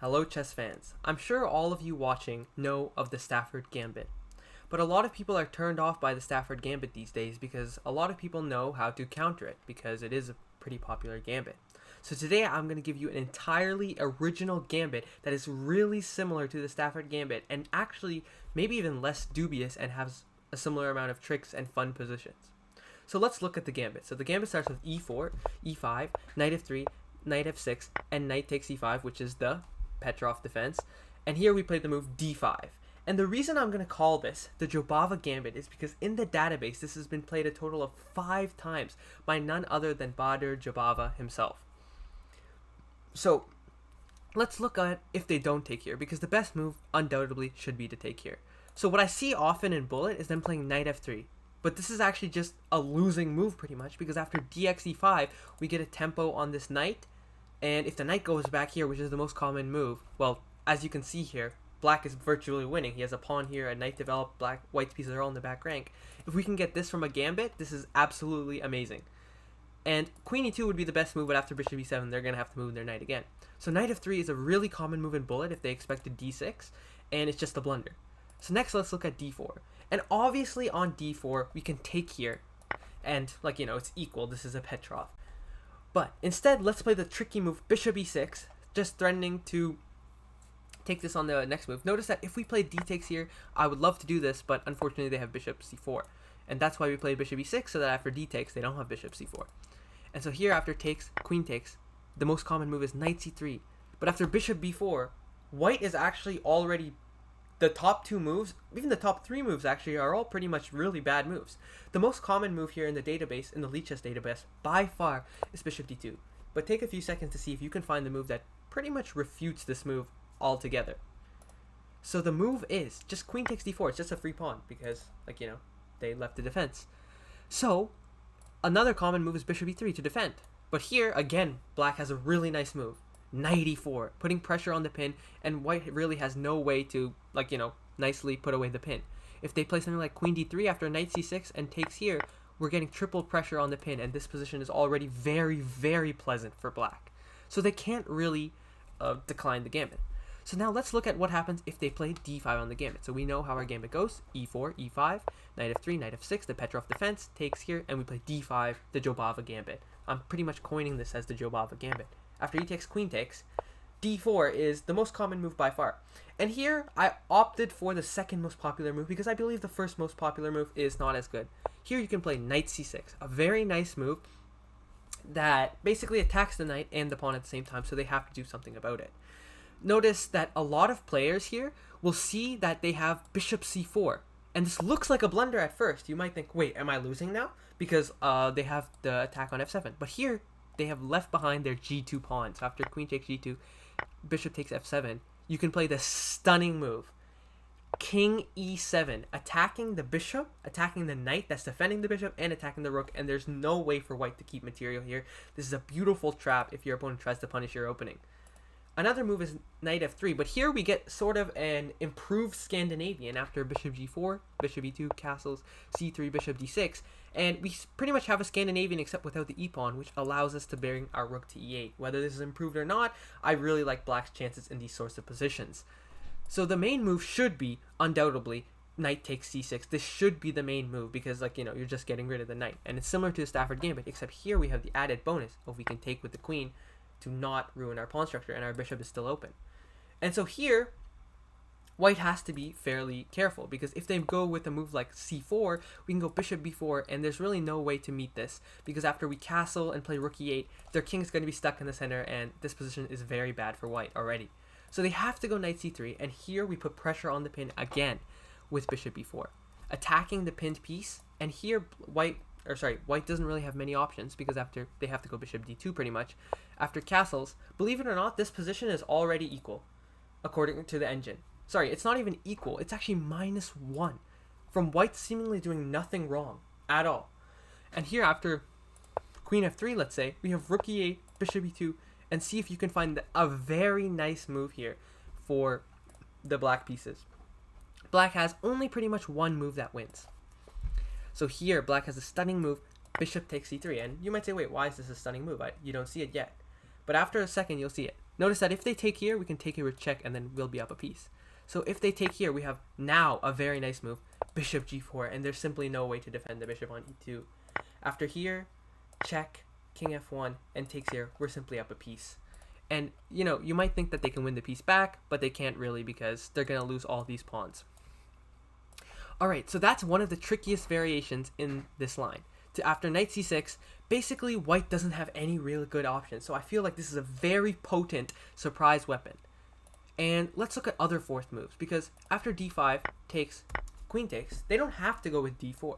Hello chess fans. I'm sure all of you watching know of the Stafford Gambit. But a lot of people are turned off by the Stafford Gambit these days because a lot of people know how to counter it because it is a pretty popular gambit. So today I'm going to give you an entirely original gambit that is really similar to the Stafford Gambit and actually maybe even less dubious and has a similar amount of tricks and fun positions. So let's look at the gambit. So the gambit starts with e4, e5, knight f3, knight f6, and knight takes e5, which is the Petrov defense. And here we play the move d5. And the reason I'm going to call this the Jobava Gambit is because in the database this has been played a total of 5 times by none other than Baadur Jobava himself. So let's look at if they don't take here, because the best move undoubtedly should be to take here. So what I see often in Bullet is them playing knight f3. But this is actually just a losing move pretty much, because after dxe5 we get a tempo on this knight, and if the knight goes back here, which is the most common move, well, as you can see here, black is virtually winning. He has a pawn here, a knight developed, white's pieces are all in the back rank. If we can get this from a gambit, this is absolutely amazing. And queen e2 would be the best move, but after bishop e7 they're going to have to move their knight again. So knight f3 is a really common move in Bullet if they expected d6, and it's just a blunder. So next let's look at d4. And obviously on d4 we can take here, and it's equal, this is a Petrov. But instead let's play the tricky move bishop e6, just threatening to take this on the next move. Notice that if we play d takes here, I would love to do this, but unfortunately they have bishop c4. And that's why we play bishop e6, so that after d takes they don't have bishop c4. And so here after takes, queen takes, the most common move is knight c3. But after bishop b4, white is actually already, the top 2 moves, even the top 3 moves actually, are all pretty much really bad moves. The most common move here in the database, in the lead chess database, by far, is bishop d2. But take a few seconds to see if you can find the move that pretty much refutes this move altogether. So the move is just queen takes d4. It's just a free pawn because, they left the defense. So another common move is bishop e3 to defend. But here, again, black has a really nice move. Knight e4, putting pressure on the pin, and white really has no way to, nicely put away the pin. If they play something like queen d3 after knight c6 and takes here, we're getting triple pressure on the pin, and this position is already very, very pleasant for black. So they can't really decline the gambit. So now let's look at what happens if they play d5 on the gambit. So we know how our gambit goes. e4, e5, knight f3, knight f6, the Petrov defense, takes here, and we play d5, the Jobava Gambit. I'm pretty much coining this as the Jobava Gambit. After e takes, queen takes, d4 is the most common move by far. And here, I opted for the second most popular move because I believe the first most popular move is not as good. Here you can play knight c6, a very nice move that basically attacks the knight and the pawn at the same time, so they have to do something about it. Notice that a lot of players here will see that they have bishop c4, and this looks like a blunder at first. You might think, wait, am I losing now? Because they have the attack on f7. But here, they have left behind their g2 pawn. So after queen takes g2, bishop takes f7, you can play the stunning move, king e7, attacking the bishop, attacking the knight that's defending the bishop, and attacking the rook, and there's no way for white to keep material here. This is a beautiful trap if your opponent tries to punish your opening. Another move is knight f3, but here we get sort of an improved Scandinavian after bishop g4, bishop e2, castles, c3, bishop d6, and we pretty much have a Scandinavian except without the e-pawn, which allows us to bring our rook to e8. Whether this is improved or not, I really like black's chances in these sorts of positions. So the main move should be, undoubtedly, knight takes c6. This should be the main move because, you're just getting rid of the knight. And it's similar to the Stafford Gambit, except here we have the added bonus of we can take with the queen to not ruin our pawn structure, and our bishop is still open. And so here, white has to be fairly careful, because if they go with a move like c4, we can go bishop b4, and there's really no way to meet this, because after we castle and play rook e8, their king is going to be stuck in the center, and this position is very bad for white already. So they have to go knight c3, and here we put pressure on the pin again with bishop b4, attacking the pinned piece, and here white doesn't really have many options because after they have to go bishop d2 pretty much. After castles, believe it or not, this position is already equal according to the engine. Sorry, it's not even equal. It's actually -1 from white seemingly doing nothing wrong at all. And here after queen f3, let's say, we have rook e8, bishop e2, and see if you can find a very nice move here for the black pieces. Black has only pretty much one move that wins. So here, black has a stunning move, bishop takes c3, and you might say, wait, why is this a stunning move? You don't see it yet. But after a second, you'll see it. Notice that if they take here, we can take here with check, and then we'll be up a piece. So if they take here, we have now a very nice move, bishop g4, and there's simply no way to defend the bishop on e2. After here, check, king f1, and takes here, we're simply up a piece. And, you know, you might think that they can win the piece back, but they can't really because they're going to lose all these pawns. Alright, so that's one of the trickiest variations in this line. After knight c6, basically white doesn't have any really good options, so I feel like this is a very potent surprise weapon. And let's look at other fourth moves, because after d5 takes, queen takes, they don't have to go with d4.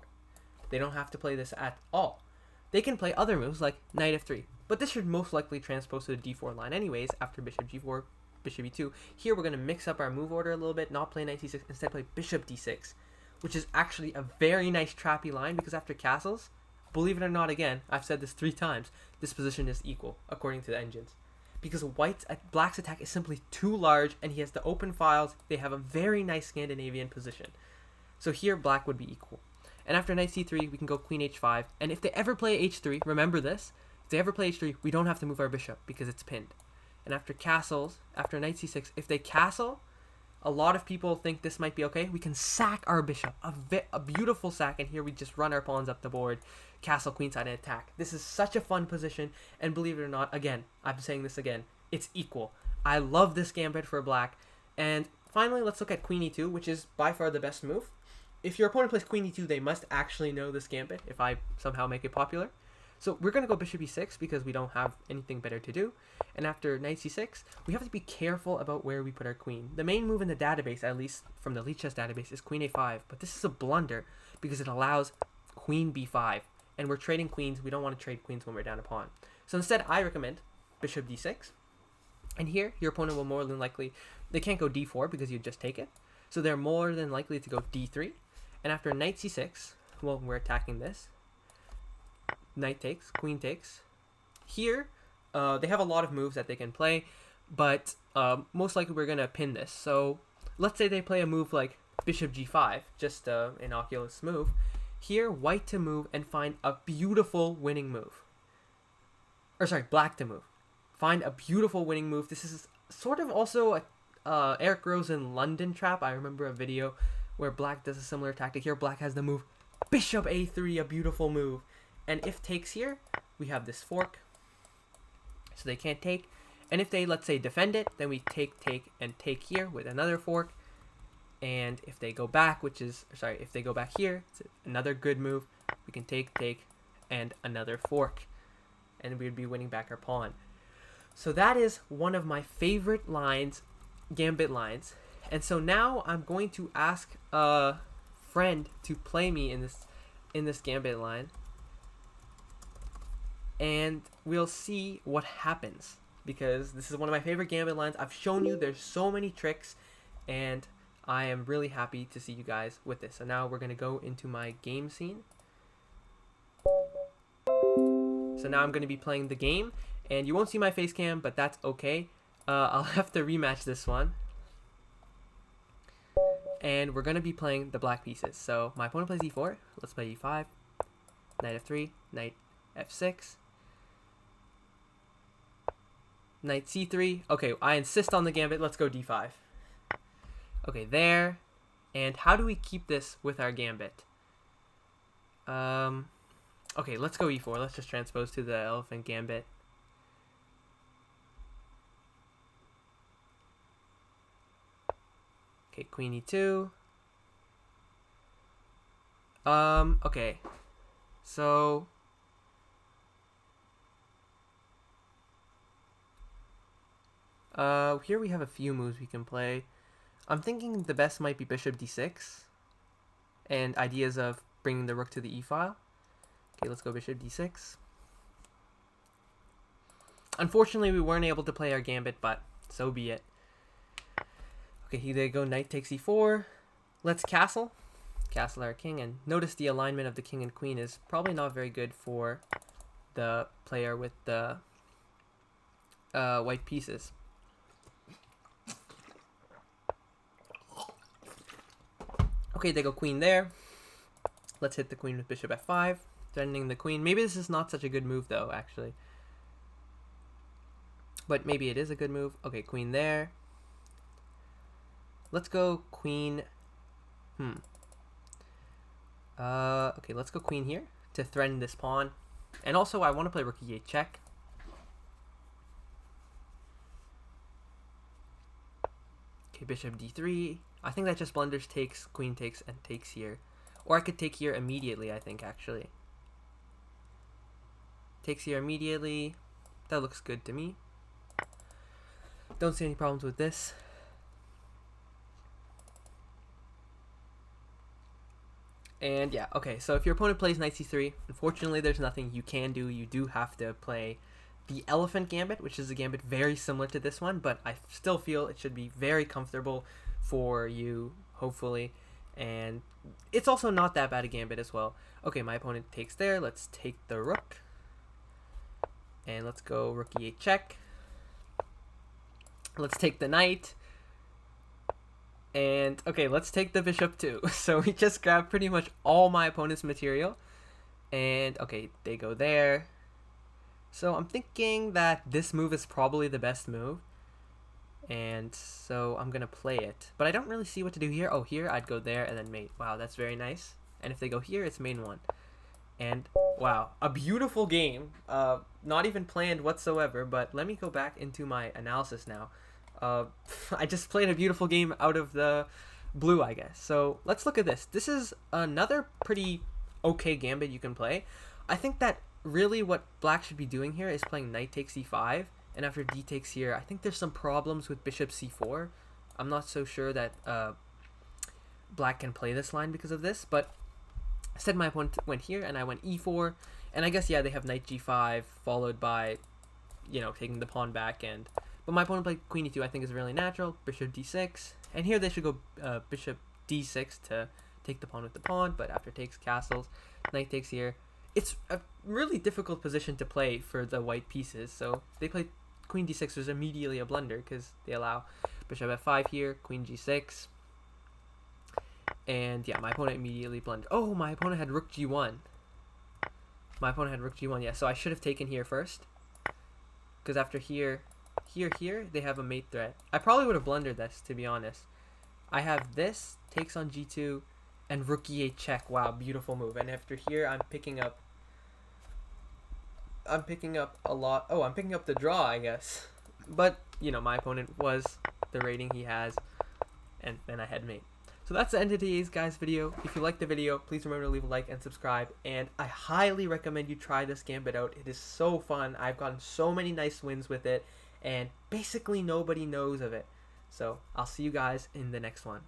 They don't have to play this at all. They can play other moves like knight f3, but this should most likely transpose to the d4 line anyways after bishop g4, bishop e2. Here we're going to mix up our move order a little bit, not play knight c6, instead play bishop d6, which is actually a very nice trappy line because after castles, believe it or not, again, I've said this 3 times, this position is equal according to the engines. Because black's attack is simply too large and he has the open files, they have a very nice Scandinavian position. So here black would be equal. And after knight c3, we can go queen h5. And if they ever play h3, remember this, if they ever play h3, we don't have to move our bishop because it's pinned. And after castles, after knight c6, if they castle, a lot of people think this might be okay. We can sack our bishop, a beautiful sack, and here we just run our pawns up the board, castle queenside and attack. This is such a fun position, and believe it or not, again, I'm saying this again, it's equal. I love this gambit for black. And finally, let's look at queen e2, which is by far the best move. If your opponent plays queen e2, they must actually know this gambit if I somehow make it popular. So we're going to go bishop e6 because we don't have anything better to do. And after knight c6, we have to be careful about where we put our queen. The main move in the database, at least from the Lead Chess database, is queen a5. But this is a blunder because it allows queen b5. And we're trading queens. We don't want to trade queens when we're down a pawn. So instead, I recommend bishop d6. And here, your opponent will more than likely, they can't go d4 because you just take it. So they're more than likely to go d3. And after knight c6, well, we're attacking this. Knight takes, queen takes. Here, they have a lot of moves that they can play, but most likely we're going to pin this. So let's say they play a move like bishop g5, just an innocuous move. Here, white to move and find a beautiful winning move. Or sorry, black to move. Find a beautiful winning move. This is sort of also a Eric Rosen London trap. I remember a video where black does a similar tactic. Here, black has the move bishop a3, a beautiful move. And if takes here, we have this fork, so they can't take. And if they, let's say, defend it, then we take, and take here with another fork. And if they go back, if they go back here, it's another good move. We can take, and another fork. And we would be winning back our pawn. So that is one of my favorite lines, gambit lines. And so now I'm going to ask a friend to play me in this gambit line. And we'll see what happens, because this is one of my favorite gambit lines. I've shown you there's so many tricks, and I am really happy to see you guys with this. So now we're going to go into my game scene. So now I'm going to be playing the game, and you won't see my face cam, but that's okay. I'll have to rematch this one. And we're going to be playing the black pieces. So my opponent plays e4. Let's play e5, knight f3, knight f6. Knight c3. Okay, I insist on the gambit. Let's go d5. Okay, there. And how do we keep this with our gambit? Okay, let's go e4. Let's just transpose to the Elephant Gambit. Okay, queen e2. Okay. So here we have a few moves we can play. I'm thinking the best might be bishop d6 and ideas of bringing the rook to the e file. Okay, let's go bishop d6. Unfortunately, we weren't able to play our gambit, but so be it. Okay, here they go, knight takes e4. Let's castle. Castle our king, and notice the alignment of the king and queen is probably not very good for the player with the white pieces. Okay, they go queen there. Let's hit the queen with bishop f5, threatening the queen. Maybe this is not such a good move, though, actually. but maybe it is a good move. Okay, queen there. Let's go queen. Okay, let's go queen here to threaten this pawn. And also, I want to play rook e8 check. Okay, bishop d3. I think that just blunders takes, queen takes, and takes here. Or I could take here immediately, I think, actually. Takes here immediately. That looks good to me. Don't see any problems with this. And yeah, okay, so if your opponent plays knight c3, unfortunately there's nothing you can do. You do have to play the Elephant Gambit, which is a gambit very similar to this one, but I still feel it should be very comfortable for you, hopefully. And it's also not that bad a gambit as well. Okay, my opponent takes there. Let's take the rook. And let's go rook e8 check. Let's take the knight. And okay, let's take the bishop too. So we just grabbed pretty much all my opponent's material. And okay, they go there. So I'm thinking that this move is probably the best move. And so I'm going to play it. But I don't really see what to do here. Oh, here I'd go there and then mate. Wow, that's very nice. And if they go here, it's main one. And wow, a beautiful game. Not even planned whatsoever. But let me go back into my analysis now. I just played a beautiful game out of the blue, I guess. So let's look at this. This is another pretty okay gambit you can play. I think that really what black should be doing here is playing knight takes e5, and after d takes here, I think there's some problems with bishop c4. I'm not so sure that black can play this line because of this, but instead my opponent went here and I went e4, and I guess, yeah, they have knight g5 followed by, you know, taking the pawn back, and but my opponent played queen e2, I think is really natural. Bishop d6, and here they should go bishop d6 to take the pawn with the pawn, but after takes castles, knight takes here. It's a really difficult position to play for the white pieces, so they played queen d6 was immediately a blunder because they allow bishop f5 here, queen g6, and yeah, my opponent immediately blundered. Oh, my opponent had rook g1. My opponent had rook g1, yeah, so I should have taken here first, because after here, they have a mate threat. I probably would have blundered this, to be honest. I have this, takes on g2, and rook e8 check. Wow, beautiful move. And after here, I'm picking up a lot. Oh, I'm picking up the draw, I guess. But, you know, my opponent was the rating he has, and then I had mate. So that's the end of today's guys video. If you liked the video, please remember to leave a like and subscribe. And I highly recommend you try this gambit out. It is so fun. I've gotten so many nice wins with it, and basically nobody knows of it. So I'll see you guys in the next one.